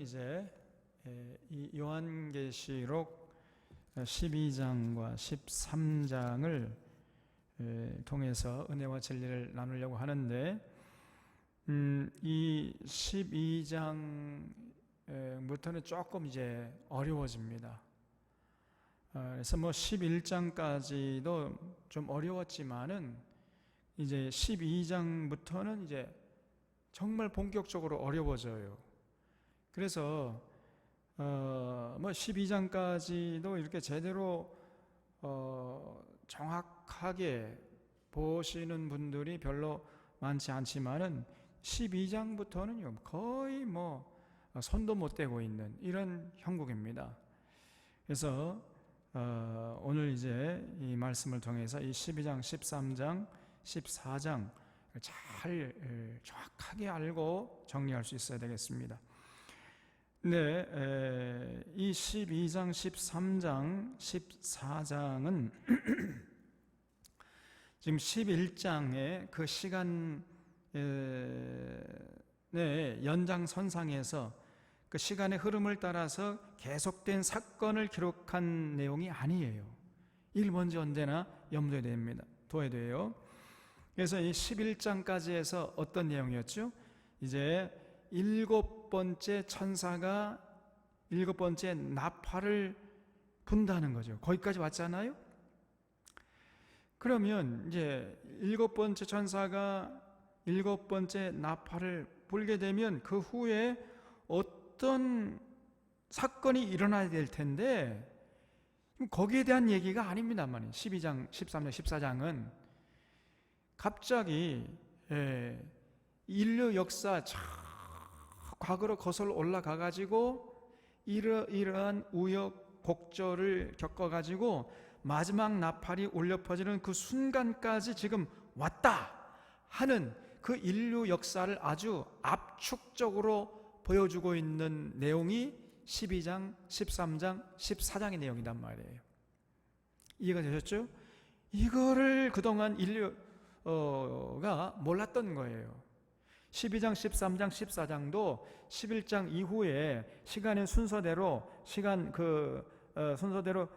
이제 이 요한계시록 12장과 13장을 통해서 은혜와 진리를 나누려고 하는데, 이 12장부터는 조금 이제 어려워집니다. 그래서 11장까지도 좀 어려웠지만은 이제 12장부터는 이제 정말 본격적으로 어려워져요. 그래서 12장까지도 이렇게 제대로 정확하게 보시는 분들이 별로 많지 않지만은 12장부터는요 거의 손도 못 대고 있는 이런 형국입니다. 그래서 오늘 이제 이 말씀을 통해서 이 12장, 13장, 14장 잘 정확하게 알고 정리할 수 있어야 되겠습니다. 네, 이 12장, 13장, 14장은 지금 11장의 그 시간의 연장선상에서 그 시간의 흐름을 따라서 계속된 사건을 기록한 내용이 아니에요. 이걸 먼저 언제나 염두에 둬야 돼요. 그래서 이 11장까지 해서 어떤 내용이었죠? 이제 7번째 천사가 7번째 나팔을 분다는 거죠. 거기까지 왔잖아요. 그러면 이제 7번째 천사가 7번째 나팔을 불게 되면 그 후에 어떤 사건이 일어나야 될 텐데, 거기에 대한 얘기가 아닙니다만 12장, 13장, 14장은 갑자기 인류 역사 과거로 거슬러 올라가가지고 이러한 우여곡절을 겪어가지고 마지막 나팔이 울려 퍼지는 그 순간까지 지금 왔다 하는 그 인류 역사를 아주 압축적으로 보여주고 있는 내용이 12장, 13장, 14장의 내용이란 말이에요. 이해가 되셨죠? 이거를 그동안 인류가 몰랐던 거예요. 12장, 13장, 14장도 11장 이후에 시간의 순서대로 순서대로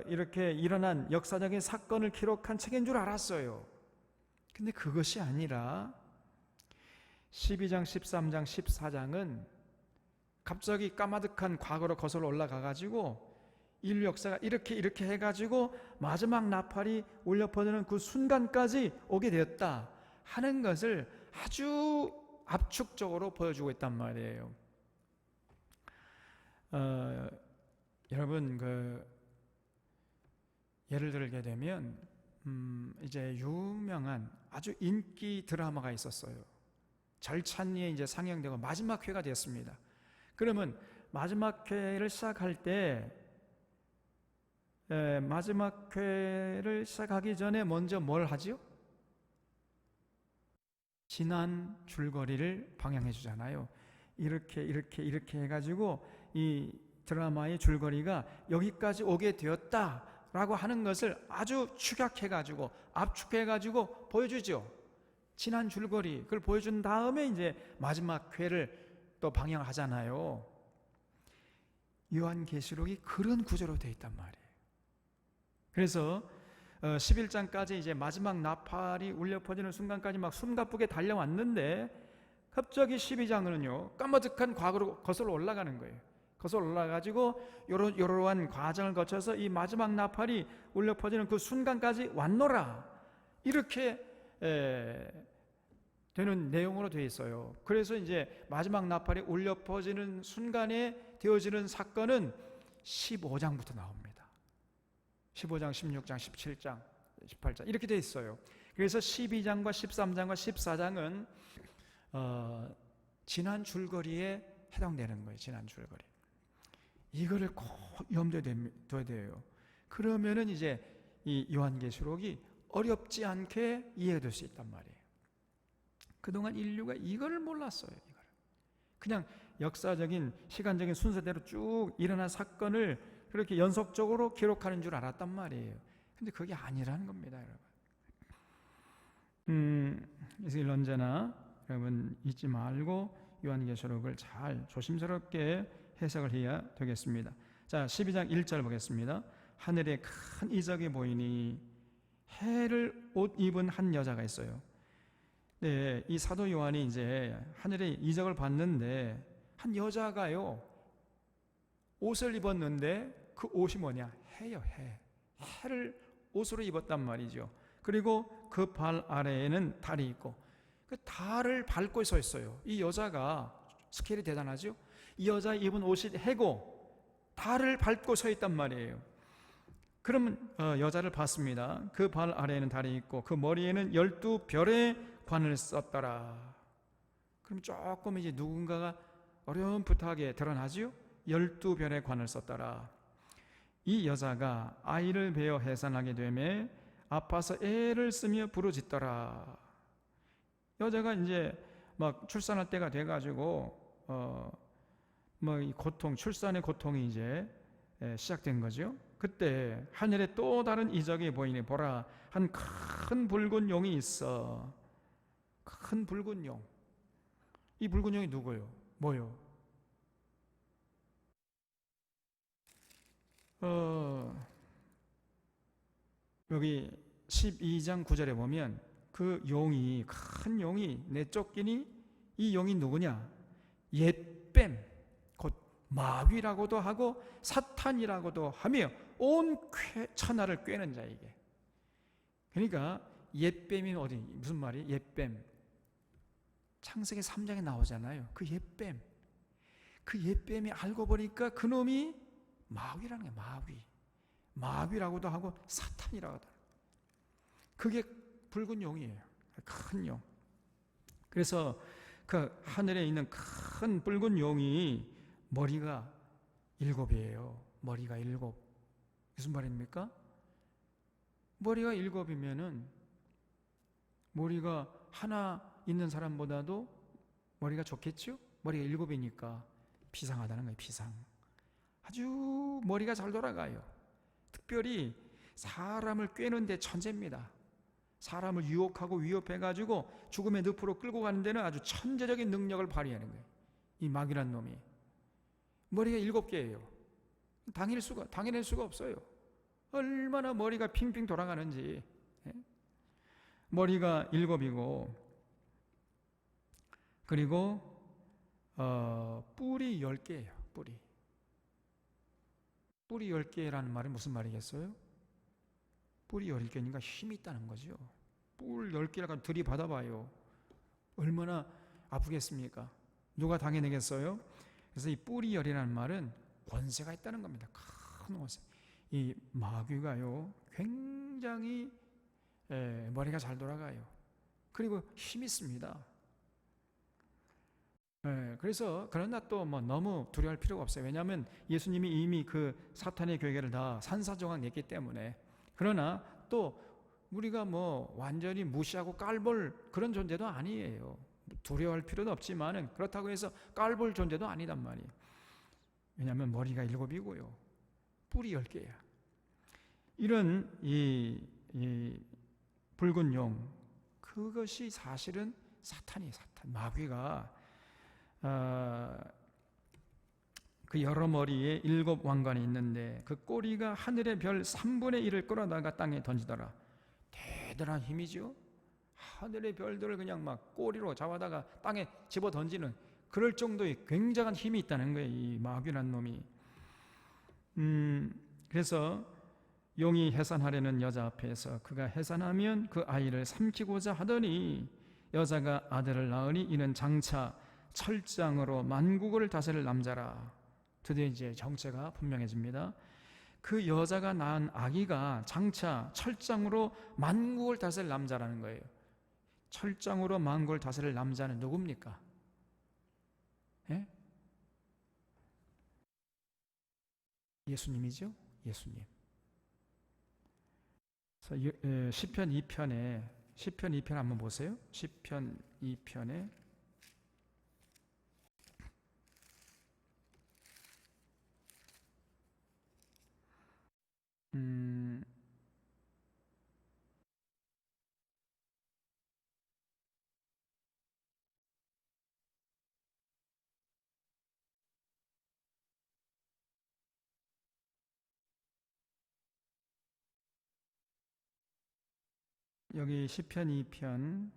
이렇게 일어난 역사적인 사건을 기록한 책인 줄 알았어요. 근데 그것이 아니라 12장, 13장, 14장은 갑자기 까마득한 과거로 거슬러 올라가가지고 인류 역사가 이렇게 해가지고 마지막 나팔이 울려 퍼지는 그 순간까지 오게 되었다 하는 것을 아주 압축적으로 보여주고 있단 말이에요. 여러분 예를 들게 되면 이제 유명한 아주 인기 드라마가 있었어요. 절찬리에 이제 상영되고 마지막 회가 되었습니다. 그러면 마지막 회를 시작할 때 마지막 회를 시작하기 전에 먼저 뭘 하죠? 지난 줄거리를 방향해 주잖아요. 이렇게 해가지고 이 드라마의 줄거리가 여기까지 오게 되었다라고 하는 것을 아주 축약해가지고 압축해가지고 보여주죠. 지난 줄거리 그걸 보여준 다음에 이제 마지막 회를 또 방향하잖아요. 요한계시록이 그런 구조로 되어 있단 말이에요. 그래서 11장까지 이제 마지막 나팔이 울려 퍼지는 순간까지 막 숨가쁘게 달려왔는데, 갑자기 12장은요 까마득한 과거로 거슬러 올라가는 거예요. 거슬러 올라가지고 요러한 과정을 거쳐서 이 마지막 나팔이 울려 퍼지는 그 순간까지 왔노라, 이렇게 되는 내용으로 되어 있어요. 그래서 이제 마지막 나팔이 울려 퍼지는 순간에 되어지는 사건은 15장부터 나옵니다. 15장, 16장, 17장, 18장 이렇게 되어 있어요. 그래서 12장과 13장과 14장은 지난 줄거리에 해당되는 거예요. 지난 줄거리. 이거를 꼭 염두에 둬야 돼요. 그러면은 이제 이 요한계시록이 어렵지 않게 이해될 수 있단 말이에요. 그동안 인류가 이거를 몰랐어요. 이거를. 그냥 역사적인 시간적인 순서대로 쭉 일어난 사건을 그렇게 연속적으로 기록하는 줄 알았단 말이에요. 근데 그게 아니라는 겁니다, 여러분. 그래서 언제나 여러분 잊지 말고 요한계시록을 잘 조심스럽게 해석을 해야 되겠습니다. 자, 12장 1절 보겠습니다. 하늘에 큰 이적이 보이니 해를 옷 입은 한 여자가 있어요. 네, 이 사도 요한이 이제 하늘에 이적을 봤는데 한 여자가요 옷을 입었는데 그 옷이 뭐냐? 해요, 해. 해를 옷으로 입었단 말이죠. 그리고 그 발 아래에는 달이 있고 그 달을 밟고 서 있어요. 이 여자가 스케일이 대단하죠. 이 여자 입은 옷이 해고 달을 밟고 서 있단 말이에요. 그러면 여자를 봤습니다. 그 발 아래에는 달이 있고 그 머리에는 12별의 관을 썼더라. 그럼 조금 이제 누군가가 어렴풋하게 드러나죠. 12별의 관을 썼더라. 이 여자가 아이를 베어 해산하게 되매 아파서 애를 쓰며 부르짖더라. 여자가 이제 막 출산할 때가 돼가지고 이 고통, 출산의 고통이 이제 시작된 거죠. 그때 하늘에 또 다른 이적이 보이니 보라, 한 큰 붉은 용이 있어. 큰 붉은 용. 이 붉은 용이 누구요? 뭐요? 여기 12장 9절에 보면 그 용이, 큰 용이 내쫓기니 이 용이 누구냐? 옛뱀, 곧 마귀라고도 하고 사탄이라고도 하며 온 천하를 꿰는 자에게. 그러니까 옛뱀이 어디, 무슨 말이? 옛뱀. 창세기 3장에 나오잖아요. 그 옛뱀. 그 옛뱀이 알고 보니까 그놈이 마귀라는 게 마귀. 마귀라고도 하고 사탄이라고도 하고. 그게 붉은 용이에요. 큰 용. 그래서 그 하늘에 있는 큰 붉은 용이 머리가 7이에요. 머리가 7. 무슨 말입니까? 머리가 7이면은 머리가 하나 있는 사람보다도 머리가 좋겠죠? 머리가 7이니까 비상하다는 거예요. 비상. 아주 머리가 잘 돌아가요. 특별히 사람을 꿰는 데 천재입니다. 사람을 유혹하고 위협해가지고 죽음의 늪으로 끌고 가는 데는 아주 천재적인 능력을 발휘하는 거예요. 이 마귀란 놈이. 머리가 7개예요. 당해낼 수가 없어요. 얼마나 머리가 핑핑 돌아가는지. 머리가 7이고 그리고 뿔이 10개예요. 뿔이 10개라는 말은 무슨 말이겠어요? 뿔이 10개니까 힘이 있다는 거죠. 뿔 10개라고 들이받아봐요. 얼마나 아프겠습니까? 누가 당해내겠어요? 그래서 이 뿔이 10이라는 말은 권세가 있다는 겁니다. 큰 권세. 이 마귀가요 굉장히 머리가 잘 돌아가요. 그리고 힘이 있습니다. 그래서 그러나 또 너무 두려워할 필요가 없어요. 왜냐하면 예수님이 이미 그 사탄의 괴계를 다 산사조각 냈기 때문에. 그러나 또 우리가 완전히 무시하고 깔볼 그런 존재도 아니에요. 두려워할 필요도 없지만은 그렇다고 해서 깔볼 존재도 아니단 말이에요. 왜냐하면 머리가 7이고요. 뿔이 10개야. 이런 이 붉은 용, 그것이 사실은 사탄이에요. 사탄. 마귀가 그 여러 머리에 7 왕관이 있는데 그 꼬리가 하늘의 별 3분의 1을 끌어다가 땅에 던지더라. 대단한 힘이죠. 하늘의 별들을 그냥 막 꼬리로 잡아다가 땅에 집어 던지는 그럴 정도의 굉장한 힘이 있다는 거예요. 이 마귀란 놈이. 그래서 용이 해산하려는 여자 앞에서 그가 해산하면 그 아이를 삼키고자 하더니 여자가 아들을 낳으니 이는 장차 철장으로 만국을 다스릴 남자라. 드디어 이제 정체가 분명해집니다. 그 여자가 낳은 아기가 장차 철장으로 만국을 다스릴 남자라는 거예요. 철장으로 만국을 다스릴 남자는 누굽니까? 예? 예수님이죠. 예수님. 시편 2편 한번 보세요. 시편 2편에 여기 시편 2편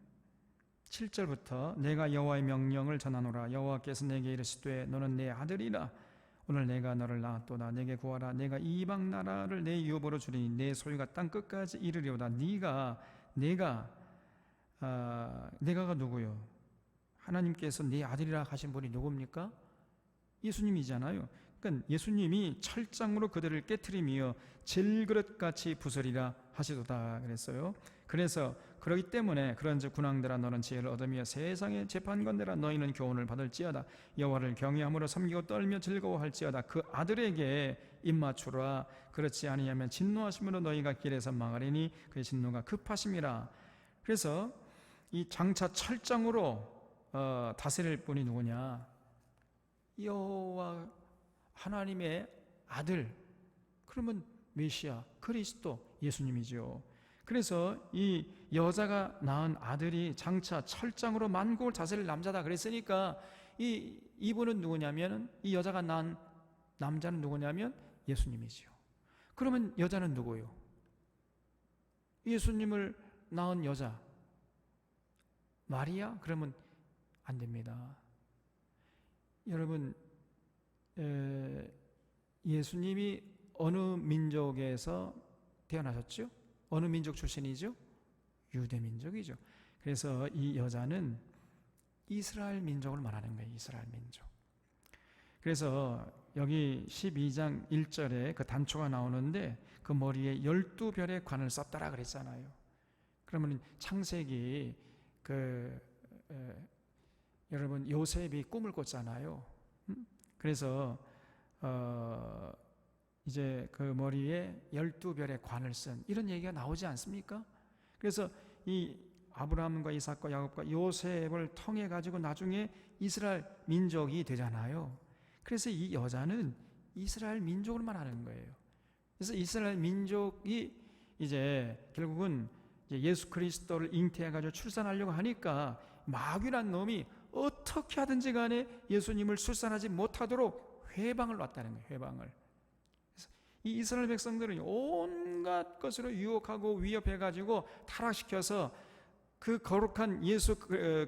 7절부터 내가 여호와의 명령을 전하노라. 여호와께서 내게 이르시되 너는 내 아들이라. 오늘 내가 너를 낳았도다. 내게 구하라. 내가 이방 나라를 내 유업으로 주리니 내 소유가 땅 끝까지 이르리오다. 내가가 누구요? 하나님께서 내 아들이라 하신 분이 누굽니까? 예수님이잖아요. 그러니까 예수님이 철장으로 그들을 깨트리며 질그릇같이 부서리라 하시도다 그랬어요. 그래서 그러기 때문에 그런즉 군왕들아 너는 지혜를 얻으며 세상의 재판관들아 너희는 교훈을 받을지어다. 여호와를 경외함으로 섬기고 떨며 즐거워할지어다. 그 아들에게 입맞추라. 그렇지 아니하면 진노하심으로 너희가 길에서 망하리니 그의 진노가 급하심이라. 그래서 이 장차 철장으로 다스릴 분이 누구냐? 여호와 하나님의 아들, 그러면 메시아 그리스도 예수님이죠. 그래서 이 여자가 낳은 아들이 장차 철장으로 만국을 다스릴 남자다 그랬으니까 이분은 누구냐면, 이 여자가 낳은 남자는 누구냐면 예수님이죠. 그러면 여자는 누구요? 예수님을 낳은 여자 마리아? 그러면 안 됩니다. 여러분, 예수님이 어느 민족에서 태어나셨죠? 어느 민족 출신이죠? 유대 민족이죠. 그래서 이 여자는 이스라엘 민족을 말하는 거예요. 이스라엘 민족. 그래서 여기 12장 1절에 그 단초가 나오는데 그 머리에 12별의 관을 썼더라 그랬잖아요. 그러면 창세기 여러분 요셉이 꿈을 꿨잖아요. 그래서 이제 그 머리에 12별의 관을 쓴 이런 얘기가 나오지 않습니까? 그래서 이 아브라함과 이삭과 야곱과 요셉을 통해 가지고 나중에 이스라엘 민족이 되잖아요. 그래서 이 여자는 이스라엘 민족을 말하는 거예요. 그래서 이스라엘 민족이 이제 결국은 이제 예수 그리스도를 잉태해 가지고 출산하려고 하니까 마귀란 놈이 어떻게 하든지 간에 예수님을 출산하지 못하도록 회방을 놨다는 거예요. 회방을. 그래서 이 이스라엘 백성들은 온갖 것으로 유혹하고 위협해가지고 타락시켜서 그 거룩한 예수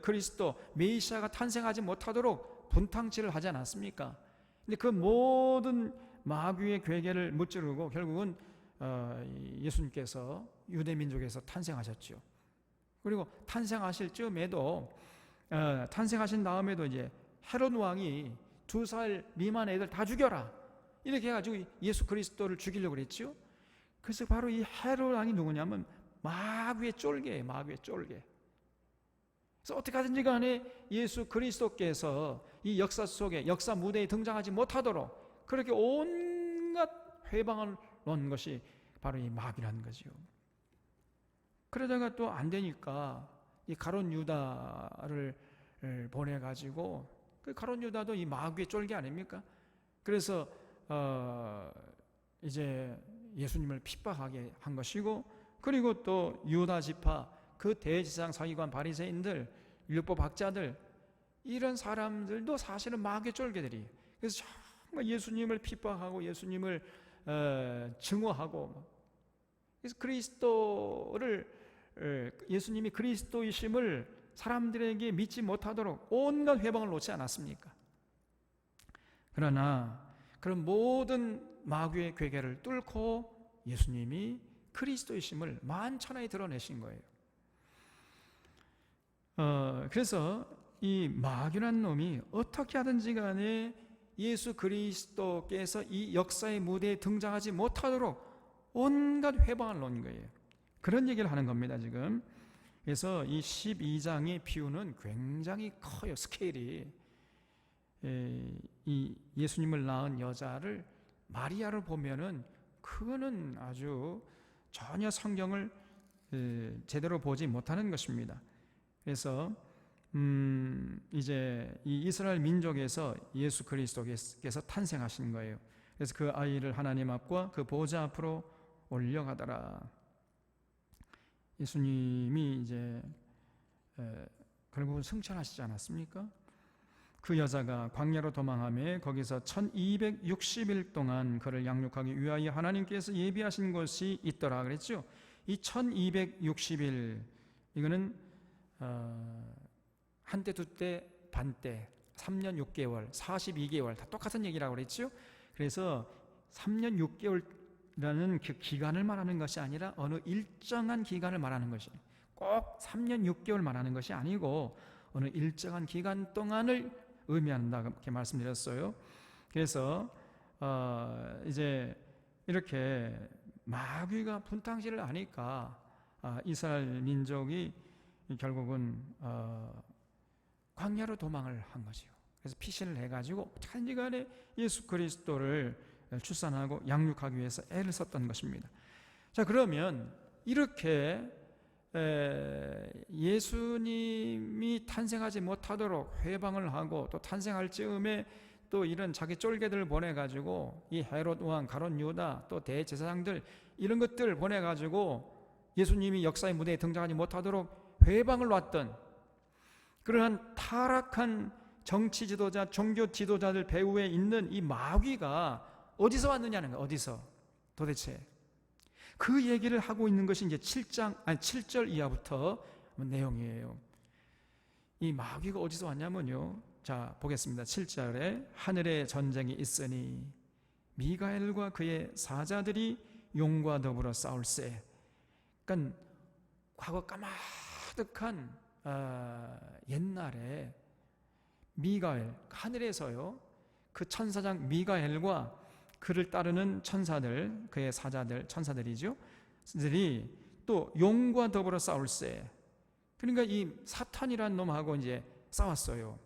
그리스도 메시아가 탄생하지 못하도록 분탕질을 하지 않았습니까? 근데 그 모든 마귀의 괴계를 무찌르고 결국은 예수님께서 유대 민족에서 탄생하셨죠. 그리고 탄생하실 즈음에도 탄생하신 다음에도 이제 헤롯 왕이 2살 미만 애들 다 죽여라 이렇게 해가지고 예수 그리스도를 죽이려고 그랬죠. 그래서 바로 이 헤롯 왕이 누구냐면 마귀의 쫄개예요. 마귀의 쫄개. 그래서 어떻게 하든지 간에 예수 그리스도께서 이 역사 속에 역사 무대에 등장하지 못하도록 그렇게 온갖 회방을 놓은 것이 바로 이 마귀라는 거죠. 그러다가 또 안 되니까 이 가룟 유다를 보내가지고 그 가룟 유다도 이 마귀의 쫄개 아닙니까? 그래서 이제 예수님을 핍박하게 한 것이고, 그리고 또 유다 지파 그 대제사장 서기관 바리새인들 율법학자들 이런 사람들도 사실은 마귀의 쫄개들이에요. 그래서 정말 예수님을 핍박하고 예수님을 증오하고, 그래서 예수님이 그리스도이심을 사람들에게 믿지 못하도록 온갖 회방을 놓지 않았습니까? 그러나 그런 모든 마귀의 괴계를 뚫고 예수님이 그리스도이심을 만천하에 드러내신 거예요. 그래서 이 마귀란 놈이 어떻게 하든지 간에 예수 그리스도께서 이 역사의 무대에 등장하지 못하도록 온갖 회방을 놓은 거예요. 그런 얘기를 하는 겁니다, 지금. 그래서 이 12장의 비유는 굉장히 커요, 스케일이. 이 예수님을 낳은 여자를 마리아를 보면은 그거는 아주 전혀 성경을 제대로 보지 못하는 것입니다. 그래서 이제 이 이스라엘 민족에서 예수 그리스도께서 탄생하신 거예요. 그래서 그 아이를 하나님 앞과 그 보좌 앞으로 올려가더라. 예수님이 이제 결국은 승천하시지 않았습니까? 그 여자가 광야로 도망하며 거기서 1260일 동안 그를 양육하기 위하여 하나님께서 예비하신 곳이 있더라 그랬죠. 이 1260일, 이거는 한때, 두때, 반때, 3년 6개월, 42개월 다 똑같은 얘기라고 그랬죠. 그래서 3년 6개월이라는 그 기간을 말하는 것이 아니라 어느 일정한 기간을 말하는 것이, 꼭 3년 6개월 말하는 것이 아니고 어느 일정한 기간 동안을 의미한다, 그렇게 말씀드렸어요. 그래서 이제 이렇게 마귀가 분탕질을 하니까 이스라엘 민족이 결국은 광야로 도망을 한 거지요. 그래서 피신을 해가지고 단기간에 예수 그리스도를 출산하고 양육하기 위해서 애를 썼던 것입니다. 자, 그러면 이렇게 예수님이 탄생하지 못하도록 회방을 하고, 또 탄생할 즈음에 또 이런 자기 쫄개들을 보내가지고 이 헤롯 왕, 가룟 유다, 또 대제사장들, 이런 것들을 보내가지고 예수님이 역사의 무대에 등장하지 못하도록 회방을 놨던 그러한 타락한 정치 지도자, 종교 지도자들 배후에 있는 이 마귀가 어디서 왔느냐는 거예요. 어디서 도대체. 그 얘기를 하고 있는 것이 이제 7절 이하부터 내용이에요. 이 마귀가 어디서 왔냐면요, 자 보겠습니다. 7절에 하늘에 전쟁이 있으니 미가엘과 그의 사자들이 용과 더불어 싸울세. 그러니까 과거 까마득한 옛날에 미가엘, 하늘에서요, 그 천사장 미가엘과 그를 따르는 천사들, 그의 사자들, 천사들이죠, 들이 또 용과 더불어 싸울세. 그러니까 이 사탄이라는 놈하고 이제 싸웠어요.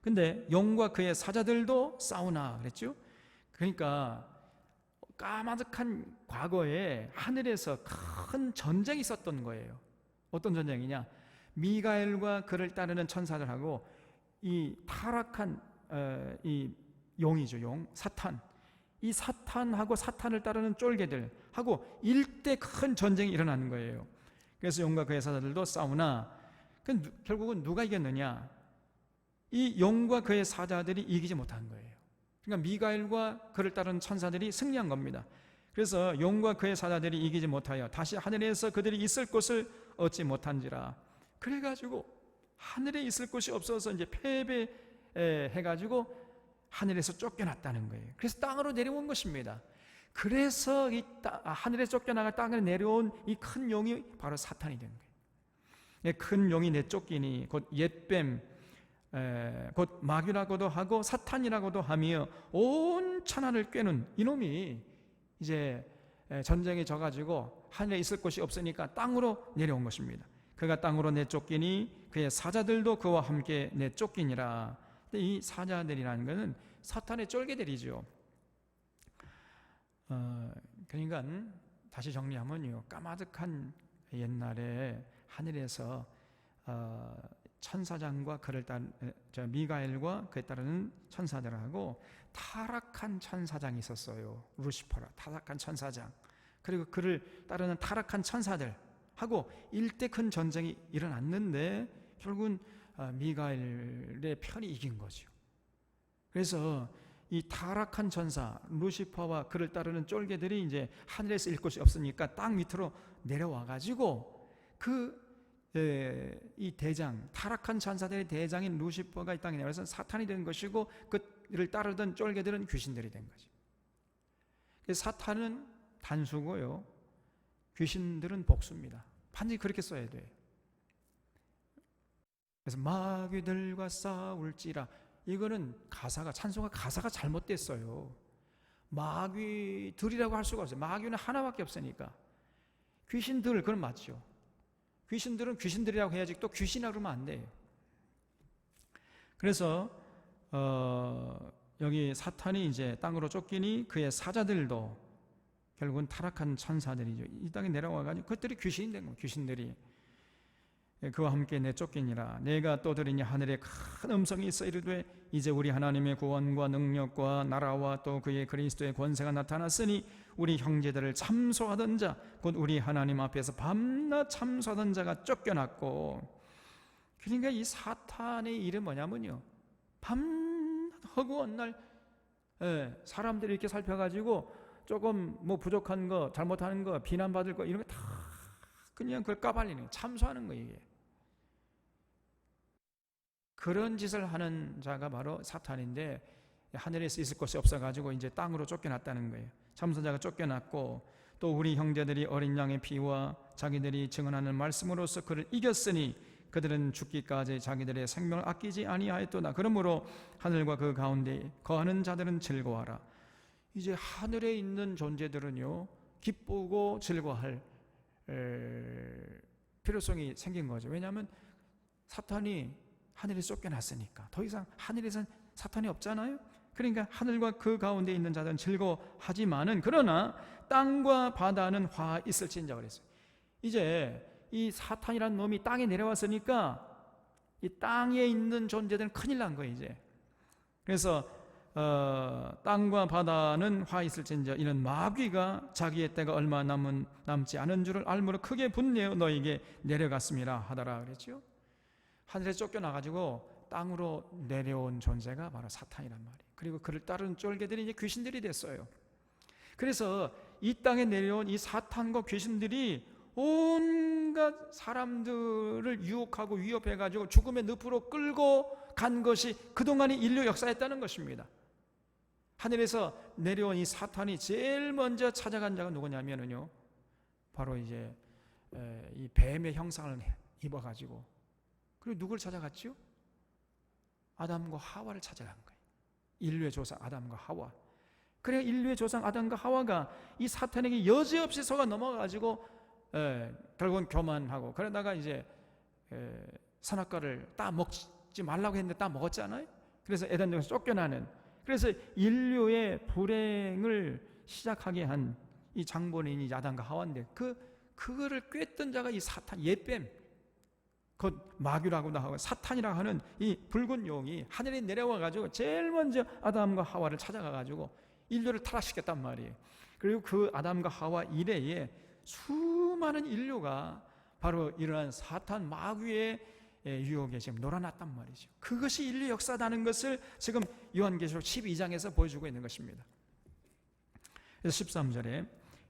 근데 용과 그의 사자들도 싸우나 그랬죠. 그러니까 까마득한 과거에 하늘에서 큰 전쟁이 있었던 거예요. 어떤 전쟁이냐? 미가엘과 그를 따르는 천사들하고 이 타락한 이 용이죠, 용, 사탄. 이 사탄하고 사탄을 따르는 쫄개들하고 일대 큰 전쟁이 일어나는 거예요. 그래서 용과 그의 사자들도 싸우나, 결국은 누가 이겼느냐? 이 용과 그의 사자들이 이기지 못한 거예요. 그러니까 미가엘과 그를 따르는 천사들이 승리한 겁니다. 그래서 용과 그의 사자들이 이기지 못하여 다시 하늘에서 그들이 있을 곳을 얻지 못한지라. 그래가지고 하늘에 있을 곳이 없어서 이제 패배해가지고 하늘에서 쫓겨났다는 거예요. 그래서 땅으로 내려온 것입니다. 그래서 하늘에 쫓겨나가 땅에 내려온 이 큰 용이 바로 사탄이 된 거예요. 큰 용이 내쫓기니 곧 옛뱀, 곧 마귀라고도 하고 사탄이라고도 하며 온 천하를 꿰는 이놈이 이제 전쟁에 져가지고 하늘에 있을 곳이 없으니까 땅으로 내려온 것입니다. 그가 땅으로 내쫓기니 그의 사자들도 그와 함께 내쫓기니라. 근데 이 사자들이라는 것은 사탄의 쫄개들이죠. 그러니까 다시 정리하면요, 까마득한 옛날에 하늘에서 천사장과 그를 따른 미가엘과 그에 따르는 천사들하고 타락한 천사장이 있었어요. 루시퍼라, 타락한 천사장. 그리고 그를 따르는 타락한 천사들하고 일대 큰 전쟁이 일어났는데 결국은 미가엘의 편이 이긴 거죠. 그래서 이 타락한 천사 루시퍼와 그를 따르는 쫄개들이 이제 하늘에서 있을 곳이 없으니까 땅 밑으로 내려와 가지고 이 대장, 타락한 천사들의 대장인 루시퍼가 이 땅에 내려와서 사탄이 된 것이고 그를 따르던 쫄개들은 귀신들이 된 거죠. 그래서 사탄은 단수고요, 귀신들은 복수입니다. 반드시 그렇게 써야 돼요. 그래서 마귀들과 싸울지라, 이거는 가사가, 찬송가 가사가 잘못됐어요. 마귀들이라고 할 수가 없어요. 마귀는 하나밖에 없으니까. 귀신들, 그건 맞죠. 귀신들은 귀신들이라고 해야지 또 귀신이라고 그러면 안 돼요. 그래서 여기 사탄이 이제 땅으로 쫓기니 그의 사자들도 결국은 타락한 천사들이죠. 이 땅에 내려와가지고 그것들이 귀신이 된 거예요. 귀신들이 그와 함께 내쫓기니라. 내가 또 들으니 하늘에 큰 음성이 있어 이르되 이제 우리 하나님의 구원과 능력과 나라와 또 그의 그리스도의 권세가 나타났으니 우리 형제들을 참소하던 자 곧 우리 하나님 앞에서 밤낮 참소하던 자가 쫓겨났고. 그러니까 이 사탄의 일은 뭐냐면요, 밤낮 허구한 날 사람들이 이렇게 살펴가지고 조금 뭐 부족한 거, 잘못하는 거, 비난받을 거 이런 거 다 그냥 그걸 까발리는 거예요. 참소하는 거예요. 이게. 그런 짓을 하는 자가 바로 사탄인데 하늘에서 있을 곳이 없어가지고 이제 땅으로 쫓겨났다는 거예요. 참선자가 쫓겨났고 또 우리 형제들이 어린 양의 피와 자기들이 증언하는 말씀으로서 그를 이겼으니 그들은 죽기까지 자기들의 생명을 아끼지 아니하였도다. 그러므로 하늘과 그 가운데 거하는 자들은 즐거워하라. 이제 하늘에 있는 존재들은요 기쁘고 즐거워할 필요성이 생긴 거죠. 왜냐하면 사탄이 하늘에서 쫓겨났으니까 더 이상 하늘에선 사탄이 없잖아요. 그러니까 하늘과 그 가운데 있는 자들은 즐거워하지만은 그러나 땅과 바다는 화 있을진저 그랬어요. 이제 이 사탄이라는 놈이 땅에 내려왔으니까 이 땅에 있는 존재들은 큰일 난 거예요 이제. 그래서 땅과 바다는 화 있을진저 이는 마귀가 자기의 때가 얼마 남지 않은 줄을 알므로 크게 분내어 너에게 내려갔습니다 하더라 그랬죠. 하늘에 쫓겨나가지고 땅으로 내려온 존재가 바로 사탄이란 말이에요. 그리고 그를 따르는 쫄개들이 이제 귀신들이 됐어요. 그래서 이 땅에 내려온 이 사탄과 귀신들이 온갖 사람들을 유혹하고 위협해가지고 죽음의 늪으로 끌고 간 것이 그동안의 인류 역사였다는 것입니다. 하늘에서 내려온 이 사탄이 제일 먼저 찾아간 자가 누구냐면요, 바로 이제 이 뱀의 형상을 입어가지고 그리고 누굴 찾아갔죠? 아담과 하와를 찾아간 거예요. 인류의 조상 아담과 하와. 그래 인류의 조상 아담과 하와가 이 사탄에게 여지없이 속아 넘어가가지고 결국은 교만하고 그러다가 이제 선악과를 따 먹지 말라고 했는데 따 먹었잖아요. 그래서 에덴동에서 쫓겨나는, 그래서 인류의 불행을 시작하게 한 이 장본인이 아담과 하와인데 그거를 꿰던 자가 이 사탄, 옛뱀, 곧 마귀라고도 하고 사탄이라고 하는 이 붉은 용이 하늘에 내려와가지고 제일 먼저 아담과 하와를 찾아가가지고 인류를 타락시켰단 말이에요. 그리고 그 아담과 하와 이래에 수많은 인류가 바로 이러한 사탄 마귀의 유혹에 지금 놀아났단 말이죠. 그것이 인류 역사라는 것을 지금 요한계시록 12장에서 보여주고 있는 것입니다. 그래서 13절에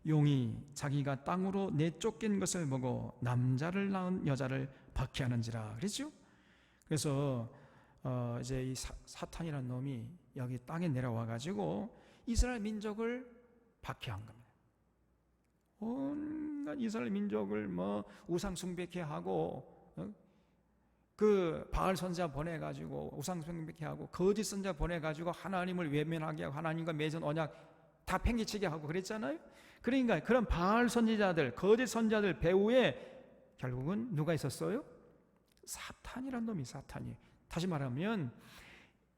용이 자기가 땅으로 내쫓긴 것을 보고 남자를 낳은 여자를 박해하는지라 그랬죠. 그래서 이제 이 사탄이라는 놈이 여기 땅에 내려와 가지고 이스라엘 민족을 박해한 겁니다. 온갖 이스라엘 민족을 뭐 우상 숭배케 하고 그 바알 선지자 보내 가지고 우상 숭배케 하고 거짓 선지자 보내 가지고 하나님을 외면하게 하고 하나님과 맺은 언약 다 팽개치게 하고 그랬잖아요. 그러니까 그런 바알 선지자들, 거짓 선지자들 배후에 결국은 누가 있었어요? 사탄이란 놈이 사탄이. 다시 말하면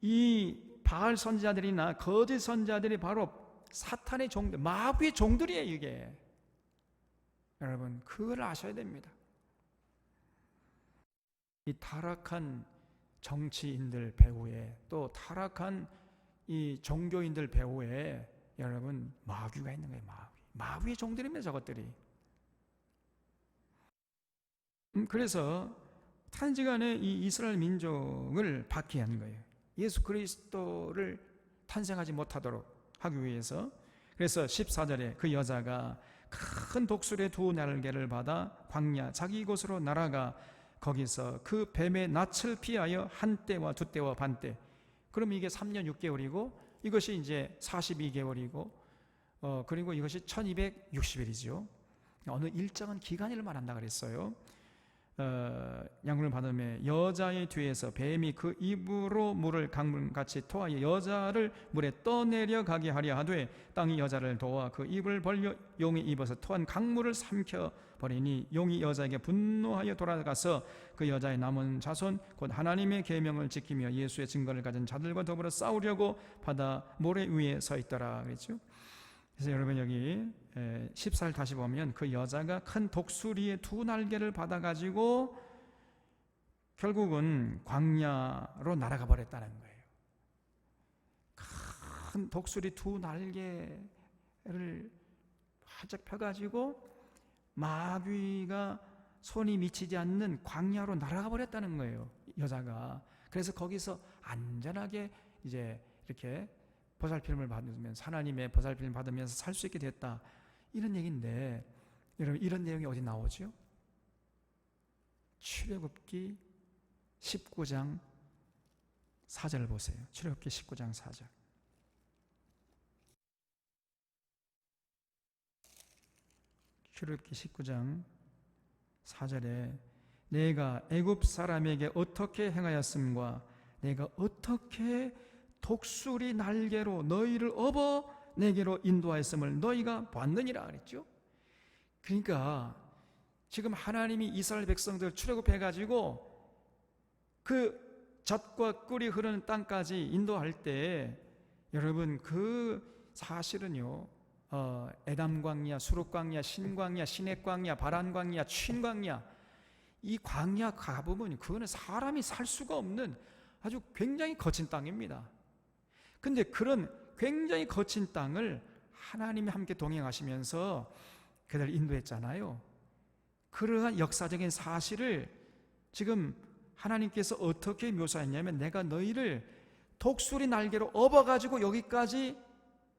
이 바알 선지자들이나 거짓 선지자들이 바로 사탄의 종들, 마귀의 종들이에요 이게. 여러분 그걸 아셔야 됩니다. 이 타락한 정치인들 배후에 또 타락한 이 종교인들 배후에 여러분 마귀가 있는 거예요. 마귀의 종들입니다 저것들이. 그래서 단지간에 이 이스라엘 민족을 박해한 거예요. 예수 그리스도를 탄생하지 못하도록 하기 위해서. 그래서 14절에 그 여자가 큰 독수리의 두 날개를 받아 광야 자기 곳으로 날아가 거기서 그 뱀의 낯을 피하여 한 때와 두 때와 반 때. 그럼 이게 3년 6개월이고 이것이 이제 42개월이고 그리고 이것이 1260일이죠. 어느 일정한 기간을 말한다 그랬어요. 양분을 받음에 여자의 뒤에서 뱀이 그 입으로 물을 강물같이 토하여 여자를 물에 떠내려 가게 하려 하되 땅이 여자를 도와 그 입을 벌려 용이 입어서 토한 강물을 삼켜 버리니 용이 여자에게 분노하여 돌아가서 그 여자의 남은 자손 곧 하나님의 계명을 지키며 예수의 증거를 가진 자들과 더불어 싸우려고 바다 모래 위에 서 있더라 그랬죠. 그래서 여러분 여기 14절 다시 보면 그 여자가 큰 독수리의 두 날개를 받아가지고 결국은 광야로 날아가 버렸다는 거예요. 큰 독수리 두 날개를 활짝 펴가지고 마귀가 손이 미치지 않는 광야로 날아가 버렸다는 거예요 여자가. 그래서 거기서 안전하게 이제 이렇게 보살핌을 받으면서, 하나님의 보살핌을 받으면서 살 수 있게 됐다, 이런 얘기인데, 여러분 이런 내용이 어디 나오죠? 출애굽기 19장 4절 보세요. 출애굽기 19장 4절. 출애굽기 19장 4절에 내가 애굽 사람에게 어떻게 행하였음과 내가 어떻게 독수리 날개로 너희를 업어 내게로 인도하였음을 너희가 봤느니라 그랬죠. 그러니까 지금 하나님이 이스라엘 백성들 출애굽해가지고 그 젖과 꿀이 흐르는 땅까지 인도할 때, 여러분 그 사실은요, 에담 광야, 수르 광야, 신 광야, 시내 광야, 바란 광야, 친 광야, 이 광야 가보면 그거는 사람이 살 수가 없는 아주 굉장히 거친 땅입니다. 근데 그런 굉장히 거친 땅을 하나님이 함께 동행하시면서 그들을 인도했잖아요. 그러한 역사적인 사실을 지금 하나님께서 어떻게 묘사했냐면, 내가 너희를 독수리 날개로 업어가지고 여기까지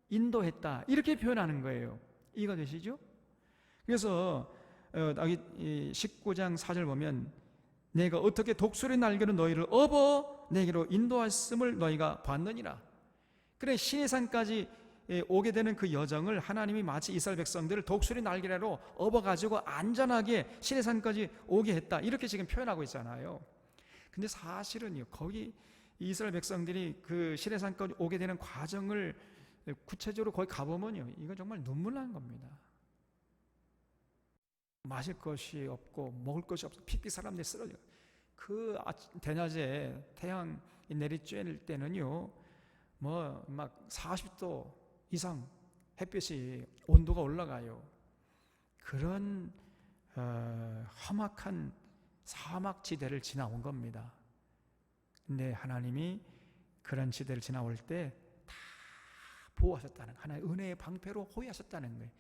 인도했다, 이렇게 표현하는 거예요. 이해가 되시죠? 그래서 19장 4절 보면 내가 어떻게 독수리 날개로 너희를 업어 내게로 인도했음을 너희가 봤느니라. 그래, 시내산까지 오게 되는 그 여정을 하나님이 마치 이스라엘 백성들을 독수리 날개로 업어가지고 안전하게 시내산까지 오게 했다, 이렇게 지금 표현하고 있잖아요. 근데 사실은요, 거기 이스라엘 백성들이 그 시내산까지 오게 되는 과정을 구체적으로 거기 가보면요, 이거 정말 눈물 나는 겁니다. 마실 것이 없고 먹을 것이 없어 픽픽 사람들이 쓰러져. 그 대낮에 태양 내리쬐을 때는요, 뭐 막 40도 이상 햇빛이 온도가 올라가요. 그런 험악한 사막 지대를 지나온 겁니다. 근데 하나님이 그런 지대를 지나올 때 다 보호하셨다는, 하나의 은혜의 방패로 호위하셨다는 거예요.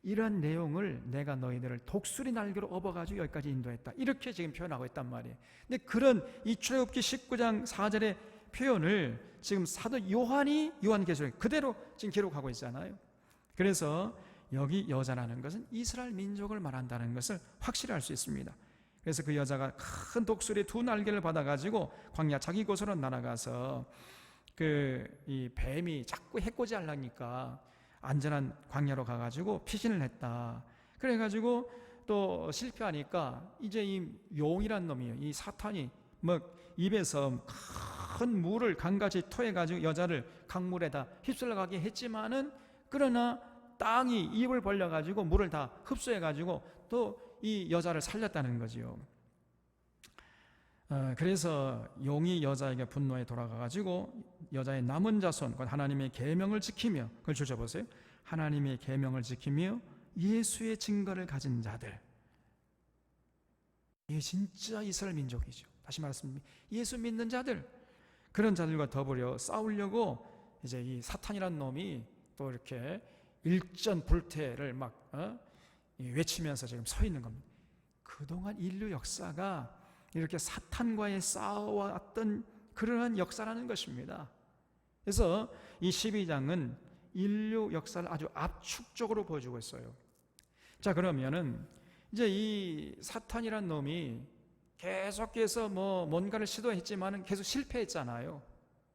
이런 내용을 내가 너희들을 독수리 날개로 업어가지고 여기까지 인도했다, 이렇게 지금 표현하고 있단 말이에요. 근데 그런 이 출애굽기 19장 4절의 표현을 지금 사도 요한이 요한계시록에 그대로 지금 기록하고 있잖아요. 그래서 여기 여자라는 것은 이스라엘 민족을 말한다는 것을 확실히 알 수 있습니다. 그래서 그 여자가 큰 독수리 두 날개를 받아가지고 광야 자기 곳으로 날아가서 이 뱀이 자꾸 해코지 하려니까 안전한 광야로 가가지고 피신을 했다. 그래가지고 또 실패하니까 이제 이 용이란 놈이에요, 이 사탄이 뭐 입에서 큰 물을 강같이 토해가지고 여자를 강물에다 휩쓸려가게 했지만은, 그러나 땅이 입을 벌려가지고 물을 다 흡수해가지고 또 이 여자를 살렸다는 거지요. 그래서 용이 여자에게 분노에 돌아가가지고 여자의 남은 자손, 하나님의 계명을 지키며, 그걸 주셔보세요. 하나님의 계명을 지키며 예수의 증거를 가진 자들, 이게 진짜 이스라엘 민족이죠. 다시 말했습니다. 예수 믿는 자들, 그런 자들과 더불어 싸우려고 이제 이 사탄이란 놈이 또 이렇게 일전불태를 막 외치면서 지금 서 있는 겁니다. 그동안 인류 역사가 이렇게 사탄과의 싸워왔던 그러한 역사라는 것입니다. 그래서 이 12장은 인류 역사를 아주 압축적으로 보여주고 있어요. 자, 그러면은 이제 이 사탄이란 놈이 계속해서 뭐 뭔가를 시도했지만은 계속 실패했잖아요.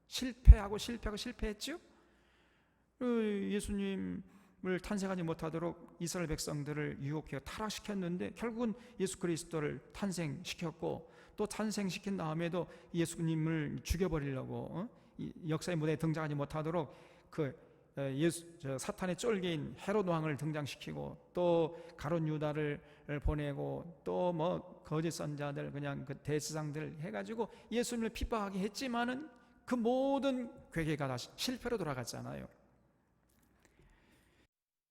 실패했죠? 예수님을 탄생하지 못하도록 이스라엘 백성들을 유혹해 타락시켰는데 결국은 예수 그리스도를 탄생시켰고, 또 탄생시킨 다음에도 예수님을 죽여버리려고 역사의 무대에 등장하지 못하도록 사탄의 쫄개인 헤롯 왕을 등장시키고, 또 가룟 유다를 보내고, 또 뭐 거짓 선자들, 그냥 그 대제사장들 해가지고 예수님을 핍박하게 했지만은 그 모든 괴계가 다시 실패로 돌아갔잖아요.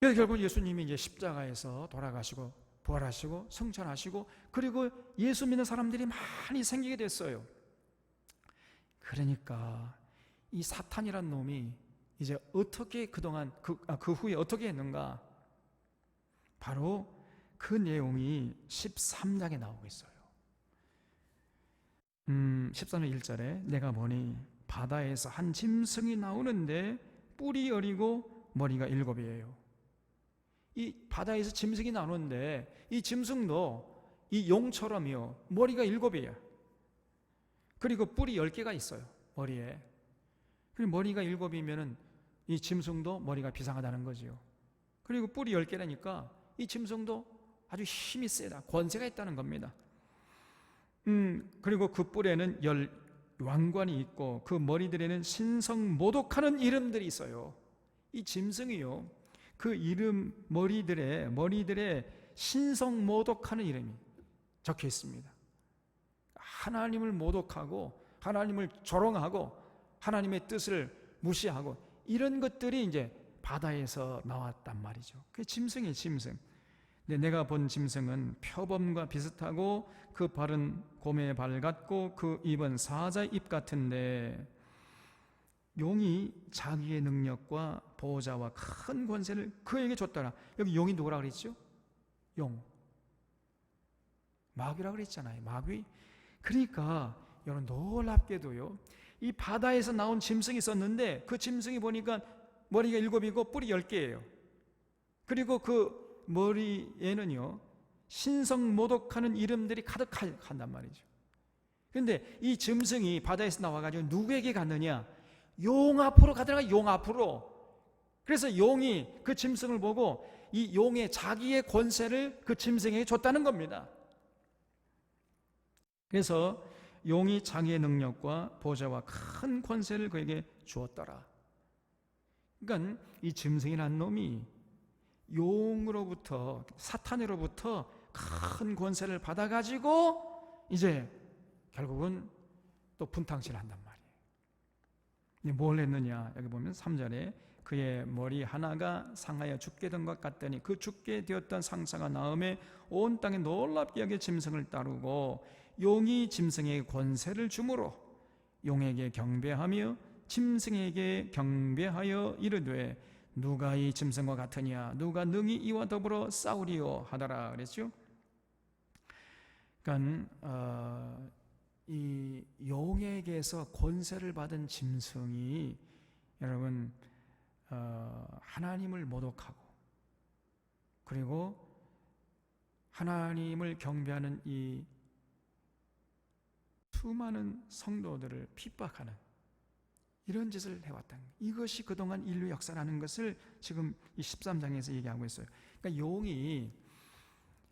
그래서 결국 예수님이 이제 십자가에서 돌아가시고 부활하시고 승천하시고, 그리고 예수 믿는 사람들이 많이 생기게 됐어요. 그러니까 이 사탄이란 놈이 이제 어떻게 그동안 그 후에 어떻게 했는가, 바로 그 내용이 13장에 나오고 있어요. 13장 1절에 내가 보니 바다에서 한 짐승이 나오는데 뿔이 어리고 머리가 7이에요. 이 바다에서 짐승이 나오는데 이 짐승도 이 용처럼요 머리가 7이에요. 그리고 뿔이 10개가 있어요 머리에. 그리고 머리가 7이면은 이 짐승도 머리가 비상하다는 거지요. 그리고 뿔이 10개라니까 이 짐승도 아주 힘이 세다, 권세가 있다는 겁니다. 그리고 그 뿔에는 10 왕관이 있고 그 머리들에는 신성모독하는 이름들이 있어요. 이 짐승이요 그 이름 머리들에 신성모독하는 이름이 적혀 있습니다. 하나님을 모독하고 하나님을 조롱하고 하나님의 뜻을 무시하고 이런 것들이 이제 바다에서 나왔단 말이죠. 그게 짐승이에요, 짐승. 근데 내가 본 짐승은 표범과 비슷하고 그 발은 곰의 발 같고 그 입은 사자의 입 같은데 용이 자기의 능력과 보호자와 큰 권세를 그에게 줬더라. 여기 용이 누구라 그랬죠? 용. 마귀라 그랬잖아요. 마귀. 그러니까 여러분 놀랍게도요 이 바다에서 나온 짐승이 있었는데 그 짐승이 보니까 머리가 7이고 뿔이 10개예요. 그리고 그 머리에는요 신성모독하는 이름들이 가득한단 말이죠. 그런데 이 짐승이 바다에서 나와가지고 누구에게 갔느냐? 용 앞으로 가더라. 용 앞으로. 그래서 용이 그 짐승을 보고 이 용의 자기의 권세를 그 짐승에게 줬다는 겁니다. 그래서 용이 자기의 능력과 보좌와 큰 권세를 그에게 주었더라. 그러니까 이 짐승이라는 놈이 용으로부터 사탄으로부터 큰 권세를 받아가지고 이제 결국은 또 분탕질한단 말이에요. 뭘 했느냐? 여기 보면 3절에 그의 머리 하나가 상하여 죽게 된 것 같더니 그 죽게 되었던 상사가 나음에 온 땅에 놀랍게 여겨 짐승을 따르고 용이 짐승에게 권세를 주므로 용에게 경배하며 짐승에게 경배하여 이르되 누가 이 짐승과 같으냐? 누가 능히 이와 더불어 싸우리요 하더라 그랬죠. 그러니까 이 용에게서 권세를 받은 짐승이 여러분 하나님을 모독하고 그리고 하나님을 경배하는 이 수많은 성도들을 핍박하는 이런 짓을 해왔다. 이것이 그동안 인류 역사라는 것을 지금 이 13장에서 얘기하고 있어요. 그러니까 용이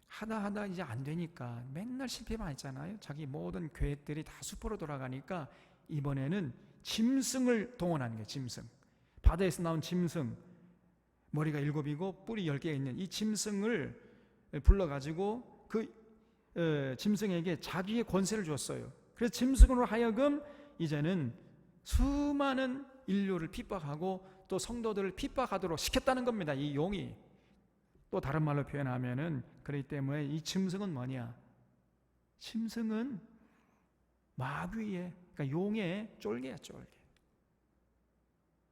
하다 이제 안 되니까 맨날 실패만 했잖아요. 자기 모든 계획들이 다 수포로 돌아가니까 이번에는 짐승을 동원하는 거예요. 짐승. 바다에서 나온 짐승, 머리가 7이고 뿔이 10개가 있는 이 짐승을 불러가지고 그 짐승에게 자기의 권세를 줬어요. 그래서 짐승으로 하여금 이제는 수많은 인류를 핍박하고 또 성도들을 핍박하도록 시켰다는 겁니다. 이 용이. 또 다른 말로 표현하면은 그렇기 때문에 이 짐승은 뭐냐? 짐승은 마귀의, 그러니까 용의 쫄개야, 쫄개.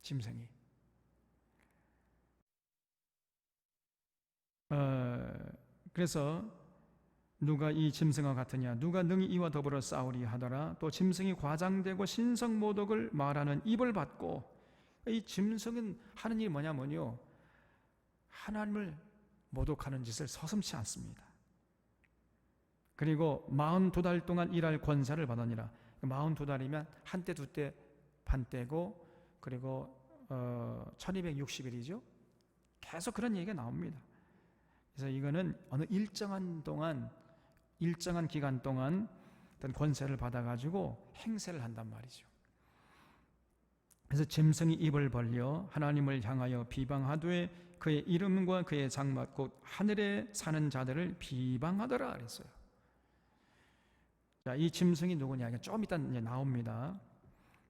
짐승이. 그래서 누가 이 짐승과 같으냐? 누가 능히 이와 더불어 싸우리 하더라. 또 짐승이 과장되고 신성모독을 말하는 입을 받고, 이 짐승은 하는 일이 뭐냐면요, 하나님을 모독하는 짓을 서슴지 않습니다. 그리고 42달 동안 일할 권세를 받으니라. 42달이면 한때 두때 반때고, 그리고 1260일이죠. 계속 그런 얘기가 나옵니다. 그래서 이거는 어느 일정한 기간 동안 어떤 권세를 받아가지고 행세를 한단 말이죠. 그래서 짐승이 입을 벌려 하나님을 향하여 비방하되 그의 이름과 그의 장막 곧 하늘에 사는 자들을 비방하더라 그랬어요. 자, 이 짐승이 누구냐? 좀 이따 이제 나옵니다.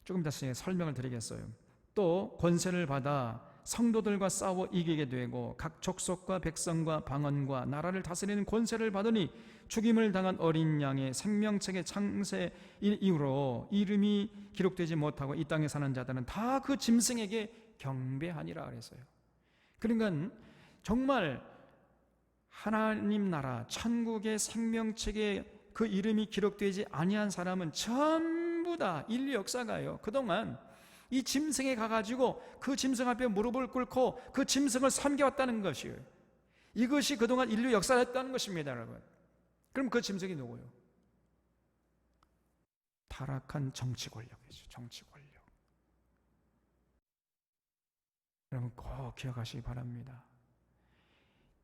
조금 이따 설명을 드리겠어요. 또 권세를 받아 성도들과 싸워 이기게 되고 각 족속과 백성과 방언과 나라를 다스리는 권세를 받으니 죽임을 당한 어린 양의 생명책의 창세 이후로 이름이 기록되지 못하고 이 땅에 사는 자들은 다 그 짐승에게 경배하니라 그랬어요. 그러니까 정말 하나님 나라 천국의 생명책에 그 이름이 기록되지 아니한 사람은 전부 다 인류 역사가요, 그동안 이 짐승에 가가지고 그 짐승 앞에 무릎을 꿇고 그 짐승을 섬겨왔다는 것이에요. 이것이 그동안 인류 역사였다는 것입니다, 여러분. 그럼 그 짐승이 누구요? 타락한 정치 권력이죠. 정치 권력. 여러분 꼭 기억하시기 바랍니다.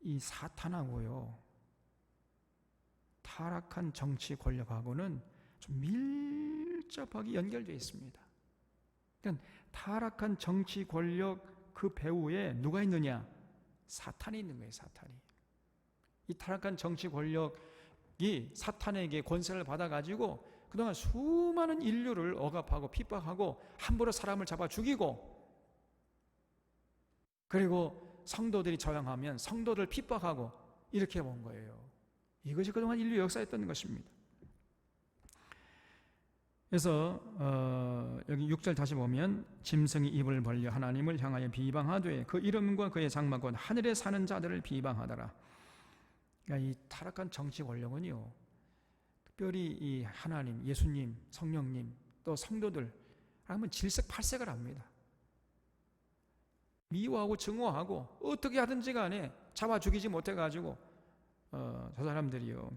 이 사탄하고요, 타락한 정치 권력하고는 좀 밀접하게 연결되어 있습니다. 그러니까 타락한 정치 권력 그 배후에 누가 있느냐? 사탄이 있는 거예요. 사탄이. 이 타락한 정치 권력이 사탄에게 권세를 받아가지고 그동안 수많은 인류를 억압하고 핍박하고 함부로 사람을 잡아 죽이고, 그리고 성도들이 저항하면 성도들 핍박하고 이렇게 온 거예요. 이것이 그동안 인류 역사였던 것입니다. 그래서 여기 6절 다시 보면 짐승이 입을 벌려 하나님을 향하여 비방하되 그 이름과 그의 장막 곧 하늘에 사는 자들을 비방하더라. 그러니까 이 타락한 정치 권력은요, 특별히 이 하나님, 예수님, 성령님, 또 성도들 하면 질색팔색을 합니다. 미워하고 증오하고 어떻게 하든지 간에 잡아 죽이지 못해가지고 저 사람들이요,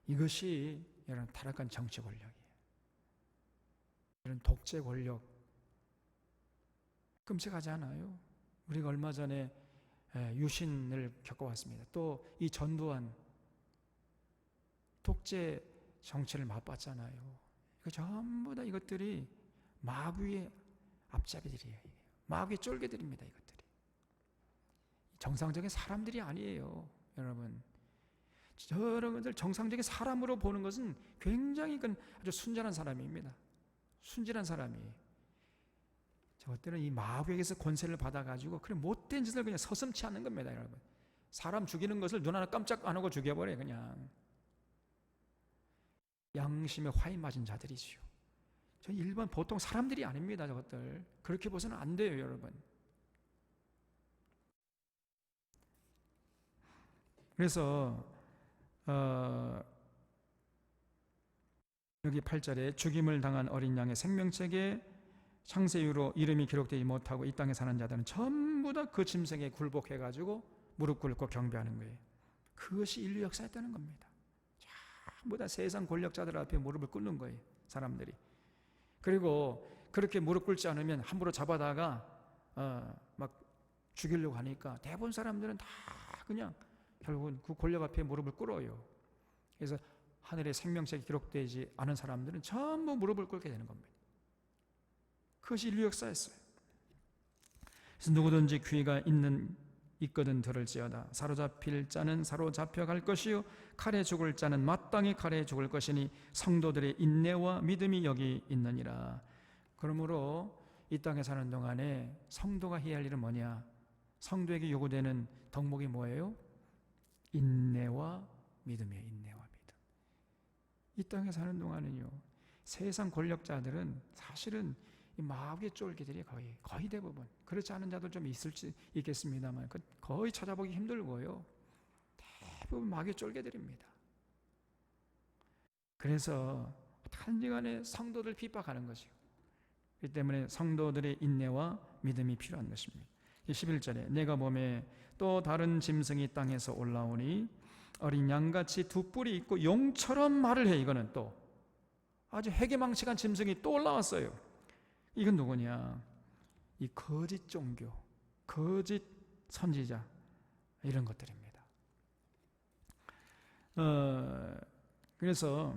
이것이 이런 타락한 정치 권력이에요. 이런 독재 권력 끔찍하지 않아요? 우리가 얼마 전에 유신을 겪어왔습니다. 또 이 전두환 독재 정치를 맛봤잖아요. 이거 전부 다 이것들이 마귀의 앞잡이들이에요. 마귀의 쫄개들입니다. 이것들이 정상적인 사람들이 아니에요. 여러분, 여러분들 정상적인 사람으로 보는 것은 굉장히 아주 순전한 사람입니다. 순진한 사람이에요. 저것들은 이 마귀에게서 권세를 받아가지고 그런 못된 짓을 그냥 서슴지 않는 겁니다. 여러분, 사람 죽이는 것을 눈 하나 깜짝 안 하고 죽여버려요. 그냥 양심에 화인 맞은 자들이지요. 저 일반 보통 사람들이 아닙니다. 저것들 그렇게 보서는 안 돼요, 여러분. 그래서 여기 8절에 죽임을 당한 어린 양의 생명책에 창세유로 이름이 기록되지 못하고 이 땅에 사는 자들은 전부 다 그 짐승에 굴복해가지고 무릎 꿇고 경배하는 거예요. 그것이 인류 역사였다는 겁니다. 전부 다 세상 권력자들 앞에 무릎을 꿇는 거예요, 사람들이. 그리고 그렇게 무릎 꿇지 않으면 함부로 잡아다가 막 죽이려고 하니까 대부분 사람들은 다 그냥 결국은 그 권력 앞에 무릎을 꿇어요. 그래서 하늘에 생명책이 기록되지 않은 사람들은 전부 무릎을 꿇게 되는 겁니다. 그것이 인류 역사였어요. 그래서 누구든지 귀가 있거든 들을지어다. 사로잡힐 자는 사로잡혀갈 것이요 칼에 죽을 자는 마땅히 칼에 죽을 것이니 성도들의 인내와 믿음이 여기 있느니라. 그러므로 이 땅에 사는 동안에 성도가 해야 할 일은 뭐냐? 성도에게 요구되는 덕목이 뭐예요? 인내와 믿음이에요. 인내와 믿음. 이 땅에 사는 동안은요, 세상 권력자들은 사실은 이 마귀의 쫄기들이 거의 대부분, 그렇지 않은 자들 좀 있을지 있겠습니다만 거의 찾아보기 힘들고요, 대부분 마귀의 쫄개들입니다. 그래서 단지간에 성도들 핍박하는 것이요. 그렇기 때문에 성도들의 인내와 믿음이 필요한 것입니다. 11절에 내가 보매 또 다른 짐승이 땅에서 올라오니 어린 양같이 두 뿔이 있고 용처럼 말을 해. 이거는 또 아주 해괴망측한 짐승이 또 올라왔어요. 이건 누구냐? 이 거짓 종교, 거짓 선지자, 이런 것들입니다. 그래서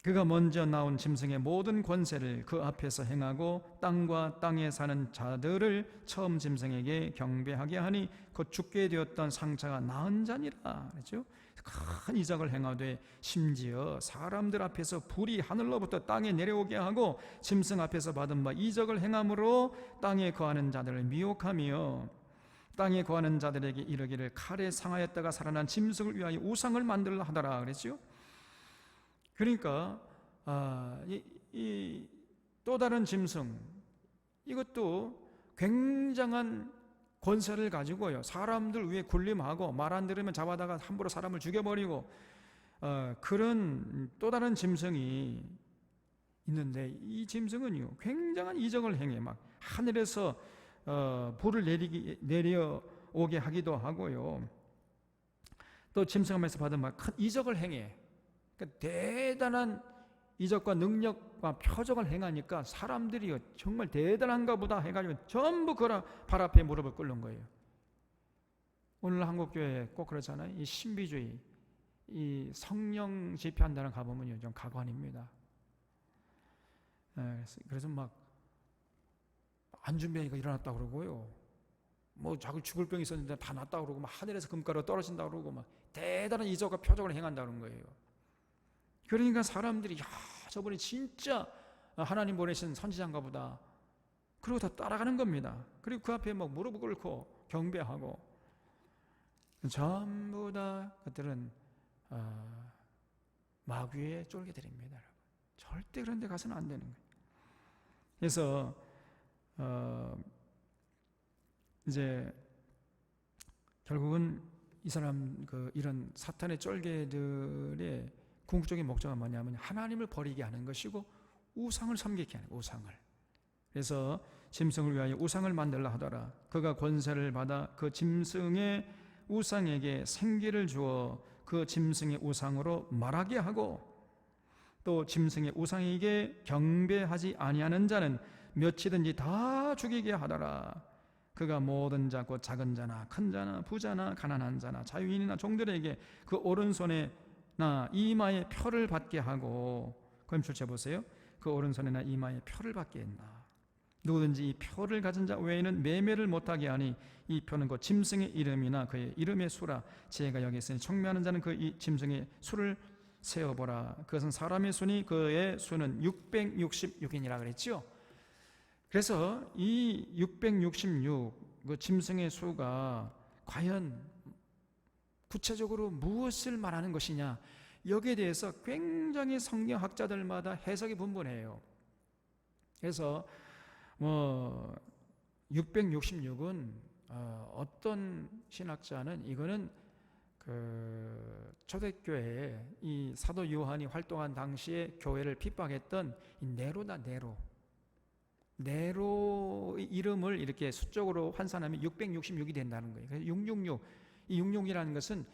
그가 먼저 나온 짐승의 모든 권세를 그 앞에서 행하고 땅과 땅에 사는 자들을 처음 짐승에게 경배하게 하니 곧 죽게 되었던 상처가 나은 자니라. 그렇죠? 큰 이적을 행하되 심지어 사람들 앞에서 불이 하늘로부터 땅에 내려오게 하고 짐승 앞에서 받은 바 이적을 행함으로 땅에 거하는 자들을 미혹하며 땅에 거하는 자들에게 이르기를 칼에 상하였다가 살아난 짐승을 위하여 우상을 만들라 하더라. 그랬죠? 그러니까 이 또 다른 짐승, 이것도 굉장한 권세를 가지고요, 사람들 위에 군림하고 말 안 들으면 잡아다가 함부로 사람을 죽여버리고 그런 또 다른 짐승이 있는데 이 짐승은요 굉장한 이적을 행해. 막 하늘에서 불을 내려오게 하기도 하고요. 또 짐승함에서 받은 막 큰 이적을 행해. 그러니까 대단한 이적과 능력과 표적을 행하니까 사람들이 정말 대단한가 보다 해가지고 전부 그 발 앞에 무릎을 꿇는 거예요. 오늘 한국교회 꼭 그렇잖아요. 이 신비주의, 이 성령 집회한다는 가보면요 좀 가관입니다. 그래서 막 안준병이가 일어났다 그러고요, 뭐 자꾸 죽을 병이 있었는데 다 낫다 그러고, 막 하늘에서 금가루가 떨어진다 그러고, 막 대단한 이적과 표적을 행한다는 거예요. 그러니까 사람들이 야 저분이 진짜 하나님 보내신 선지자인가 보다, 그리고 다 따라가는 겁니다. 그리고 그 앞에 막 무릎을 꿇고 경배하고, 전부 다 그들은 마귀의 쫄개들입니다. 여러분, 절대 그런 데 가서는 안 되는 거예요. 그래서 이제 결국은 이 사람 이런 사탄의 쫄개들의 궁극적인 목적은 뭐냐면 하나님을 버리게 하는 것이고 우상을 섬기게 하는 거예요. 우상을. 그래서 짐승을 위하여 우상을 만들라 하더라. 그가 권세를 받아 그 짐승의 우상에게 생기를 주어 그 짐승의 우상으로 말하게 하고, 또 짐승의 우상에게 경배하지 아니하는 자는 몇이든지 다 죽이게 하더라. 그가 모든 자 곧 작은 자나 큰 자나 부자나 가난한 자나 자유인이나 종들에게 그 오른손에나 이마에 표를 받게 하고, 그럼 출제 보세요. 그 오른손에나 이마에 표를 받게 했나. 누구든지 이 표를 가진 자 외에는 매매를 못하게 하니 이 표는 그 짐승의 이름이나 그의 이름의 수라. 제가 여기 있으니 청매하는 자는 그 이 짐승의 수를 세어보라. 그것은 사람의 수니 그의 수는 666이니라 그랬죠. 그래서 이 666 그 짐승의 수가 과연 구체적으로 무엇을 말하는 것이냐, 여기에 대해서 굉장히 성경학자들마다 해석이 분분해요. 그래서 666은 어떤 신학자는 이거는 초대교회에 이 사도 요한이 활동한 당시에 교회를 핍박했던 이 네로의 이름을 이렇게 수적으로 환산하면 666이 된다는 거예요. 그래서 666, 이 66이라는 것은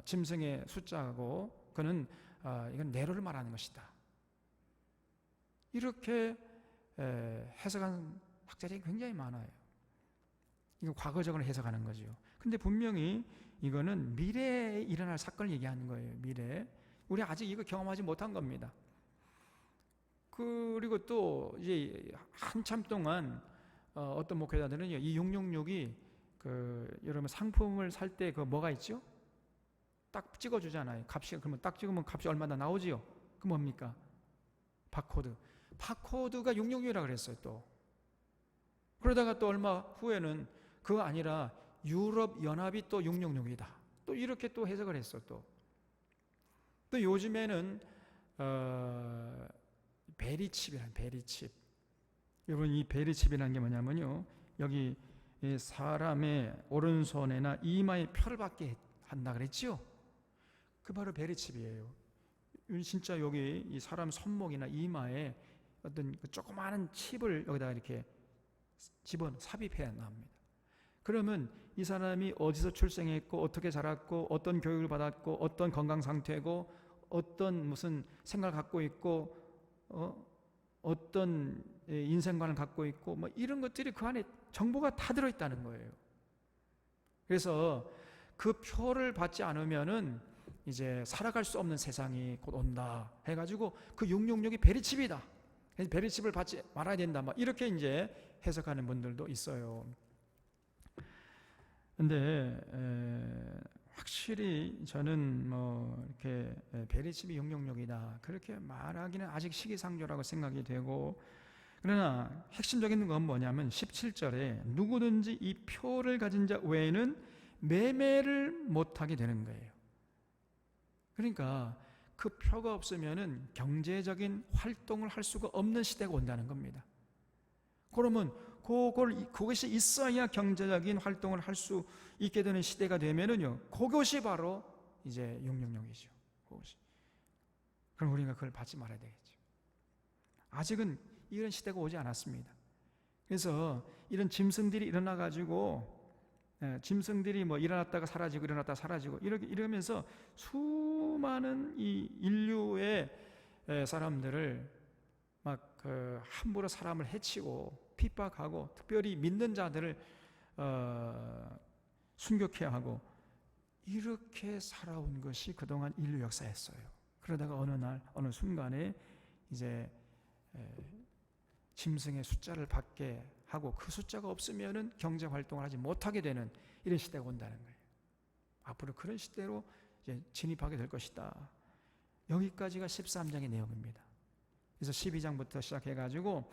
짐승의 숫자고, 그는 이건 네로를 말하는 것이다. 이렇게 해석한 학자들이 굉장히 많아요. 이거 과거적으로 해석하는 거죠. 근데 분명히 이거는 미래에 일어날 사건을 얘기하는 거예요. 미래. 우리 아직 이거 경험하지 못한 겁니다. 그리고 또 이제 한참 동안 어떤 목회자들은요, 이 666이 여러분 상품을 살 때 뭐가 있죠? 딱 찍어주잖아요. 값이. 그러면 딱 찍으면 값이 얼마나 나오지요? 그 뭡니까? 바코드가 666이라고 그랬어요. 또 그러다가 또 얼마 후에는 그거 아니라 유럽 연합이 또 666이다. 또 이렇게 또 해석을 했어. 또 요즘에는 베리칩이라는 베리칩. 여러분, 이 베리칩이라는 게 뭐냐면요, 여기 사람의 오른손에나 이마에 표를 받게 한다 그랬죠? 그 바로 베리칩이에요. 진짜 여기 이 사람 손목이나 이마에 어떤 조그마한 칩을 여기다가 이렇게 삽입해야 합니다. 그러면 이 사람이 어디서 출생했고 어떻게 자랐고 어떤 교육을 받았고 어떤 건강 상태고 어떤 무슨 생각을 갖고 있고 어떤 인생관을 갖고 있고 뭐 이런 것들이 그 안에 정보가 다 들어있다는 거예요. 그래서 그 표를 받지 않으면은 이제 살아갈 수 없는 세상이 곧 온다 해가지고 그 666이 베리칩이다. 베리칩을 받지 말아야 된다. 막 이렇게 이제 해석하는 분들도 있어요. 근데 확실히 저는 이렇게 베리칩이 666이다 그렇게 말하기는 아직 시기상조라고 생각이 되고, 그러나 핵심적인 건 뭐냐면 17절에 누구든지 이 표를 가진 자 외에는 매매를 못하게 되는 거예요. 그러니까 그 표가 없으면은 경제적인 활동을 할 수가 없는 시대가 온다는 겁니다. 그러면 그것이 있어야 경제적인 활동을 할 수 있게 되는 시대가 되면은요, 그것이 바로 이제 666이죠. 그것이. 그럼 우리가 그걸 받지 말아야 되겠죠. 아직은 이런 시대가 오지 않았습니다. 그래서 이런 짐승들이 일어나가지고 짐승들이 뭐 일어났다가 사라지고 일어났다가 사라지고 이러면서 수많은 이 인류의 사람들을 막 함부로 사람을 해치고 핍박하고 특별히 믿는 자들을 순교케 하고 이렇게 살아온 것이 그동안 인류 역사였어요. 그러다가 어느 날 어느 순간에 이제 짐승의 숫자를 받게 하고 그 숫자가 없으면은 경제 활동을 하지 못하게 되는 이런 시대가 온다는 거예요. 앞으로 그런 시대로 이제 진입하게 될 것이다. 여기까지가 13장의 내용입니다. 그래서 12장부터 시작해가지고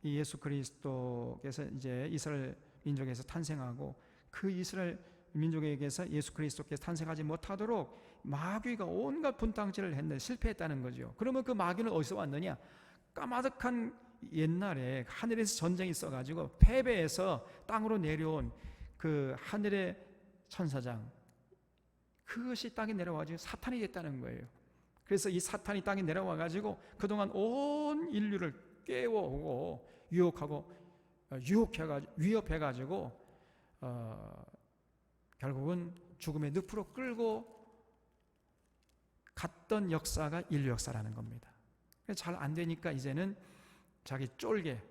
이 예수 그리스도께서 이제 이스라엘 민족에서 탄생하고 그 이스라엘 민족에게서 예수 그리스도께서 탄생하지 못하도록 마귀가 온갖 분탕질을 했는데 실패했다는 거죠. 그러면 그 마귀는 어디서 왔느냐? 까마득한 옛날에 하늘에서 전쟁이 있어가지고 패배해서 땅으로 내려온 그 하늘의 천사장, 그것이 땅에 내려와가지고 사탄이 됐다는 거예요. 그래서 이 사탄이 땅에 내려와가지고 그동안 온 인류를 깨워오고 유혹하고 위협해가지고 결국은 죽음의 늪으로 끌고 갔던 역사가 인류 역사라는 겁니다. 잘 안 되니까 이제는 자기 쫄개,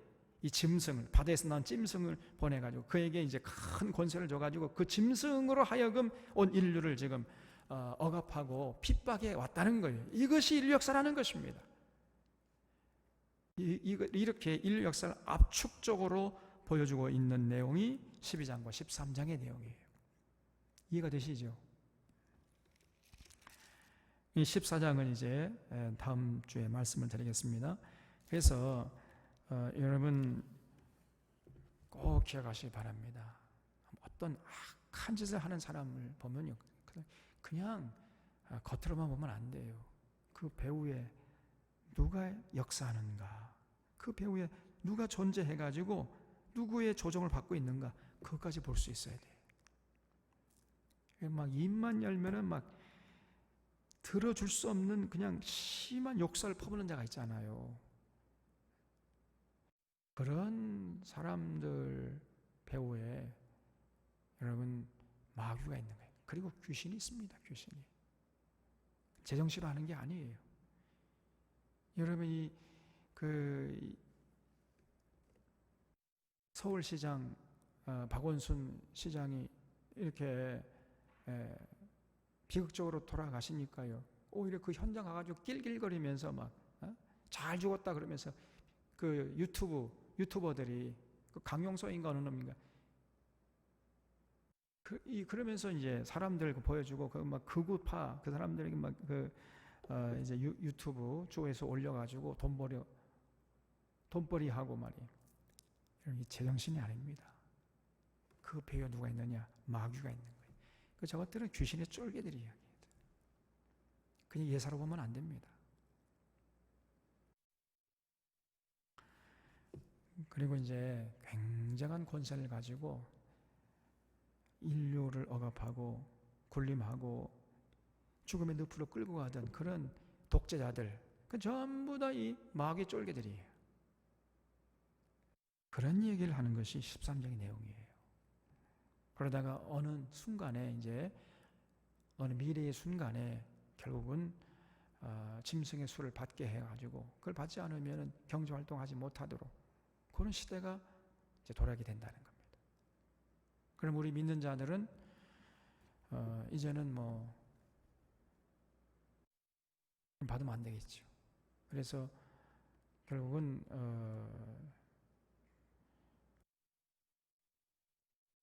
이 짐승을, 바다에서 난 짐승을 보내가지고 그에게 이제 큰 권세를 줘가지고 그 짐승으로 하여금 온 인류를 지금 억압하고 핍박해 왔다는 거예요. 이것이 인류 역사라는 것입니다. 이렇게 인류 역사를 압축적으로 보여주고 있는 내용이 12장과 13장의 내용이에요. 이해가 되시죠? 이 14장은 이제 다음 주에 말씀을 드리겠습니다. 그래서 여러분 꼭 기억하시기 바랍니다. 어떤 악한 짓을 하는 사람을 보면요, 그냥 겉으로만 보면 안 돼요. 그 배후에 누가 역사하는가, 그 배후에 누가 존재해가지고 누구의 조종을 받고 있는가, 그것까지 볼 수 있어야 돼요. 막 입만 열면은 막 들어줄 수 없는 그냥 심한 욕설을 퍼붓는 자가 있잖아요. 그런 사람들 배후에 여러분 마귀가 있는 거예요. 그리고 귀신이 있습니다. 귀신이 제정신으로 하는 게 아니에요. 여러분이 그 서울시장 박원순 시장이 이렇게 비극적으로 돌아가시니까요, 오히려 그 현장 가가지고 낄낄거리면서 막 잘 죽었다 그러면서 그 유튜버들이 그 강용서인가 어느 놈인가 그러면서 이제 사람들 보여주고 그 막 극우파 그 사람들에게 막 이제 유튜브 쪽에서 올려가지고 돈벌이 하고 말이에요. 이 제정신이 아닙니다. 그 배후에 누가 있느냐? 마귀가 있는 거예요. 그 저것들은 귀신의 쫄개들이 이야기해요. 그냥 예사로 보면 안 됩니다. 그리고 이제 굉장한 권세를 가지고 인류를 억압하고 군림하고 죽음의 늪으로 끌고 가던 그런 독재자들, 그 전부 다 이 마귀 쫄개들이에요. 그런 얘기를 하는 것이 13장의 내용이에요. 그러다가 어느 순간에 이제 어느 미래의 순간에 결국은 짐승의 수를 받게 해가지고 그걸 받지 않으면 경제활동하지 못하도록 그런 시대가 이제 돌아오게 된다는 겁니다. 그럼 우리 믿는 자들은 이제는 뭐 받으면 안 되겠죠. 그래서 결국은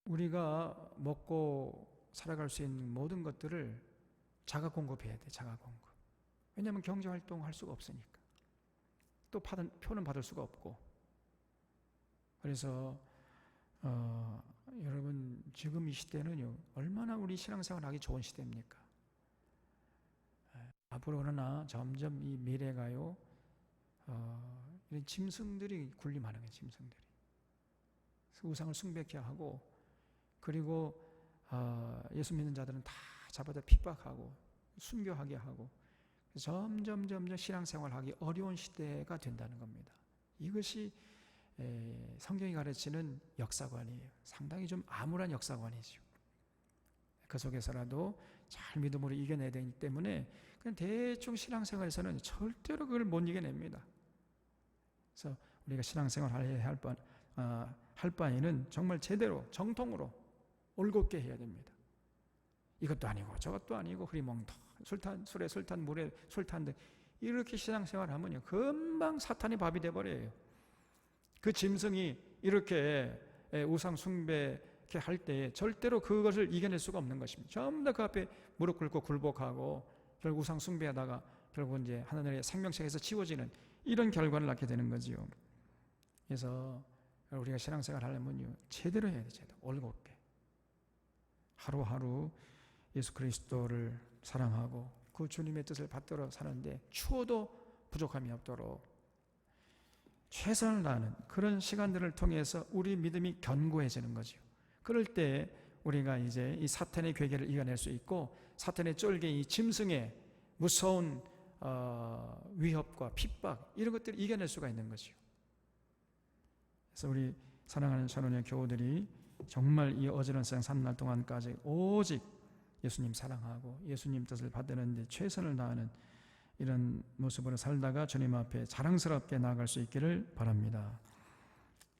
우리가 먹고 살아갈 수 있는 모든 것들을 자가 공급해야 돼. 자가 공급. 왜냐하면 경제활동 할 수가 없으니까. 또 표는 받을 수가 없고. 그래서 여러분 지금 이 시대는요, 얼마나 우리 신앙생활 하기 좋은 시대입니까? 앞으로 그러나 점점 이 미래가요, 이런 짐승들이 군림하는 거예요. 짐승들이 우상을 숭배케 하고, 그리고 예수 믿는 자들은 다 잡아다 핍박하고 순교하게 하고, 점점 신앙생활하기 어려운 시대가 된다는 겁니다. 이것이 성경이 가르치는 역사관이에요. 상당히 좀 암울한 역사관이죠. 그 속에서라도 잘 믿음으로 이겨내야 되기 때문에 그냥 대충 신앙생활에서는 절대로 그걸 못 이겨냅니다. 그래서 우리가 신앙생활 할 바에는 정말 제대로 정통으로 올곧게 해야 됩니다. 이것도 아니고 저것도 아니고 흐리멍텅 술에 술탄 물에 술탄 이렇게 신앙생활하면요 금방 사탄이 밥이 돼버려요. 그 짐승이 이렇게 우상 숭배케 할 때 절대로 그것을 이겨낼 수가 없는 것입니다. 전부 다 그 앞에 무릎 꿇고 굴복하고 결국 우상 숭배하다가 결국 이제 하늘의 생명책에서 지워지는 이런 결과를 낳게 되는 거지요. 그래서 우리가 신앙생활 하려면요 제대로 해야 돼. 제대로 올곧게 하루하루 예수 그리스도를 사랑하고 그 주님의 뜻을 받들어 사는데 추워도 부족함이 없도록 최선을 다하는 그런 시간들을 통해서 우리 믿음이 견고해지는 거죠. 그럴 때 우리가 이제 이 사탄의 괴계를 이겨낼 수 있고 사탄의 쫄개 이 짐승의 무서운 위협과 핍박 이런 것들을 이겨낼 수가 있는 거죠. 그래서 우리 사랑하는 선원의 교우들이 정말 이 어지러운 세상 3날 동안까지 오직 예수님 사랑하고 예수님 뜻을 받드는 데 최선을 다하는 이런 모습으로 살다가 주님 앞에 자랑스럽게 나아갈 수 있기를 바랍니다.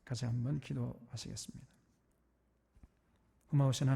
같이 한번 기도하시겠습니다. 고마우신 하나님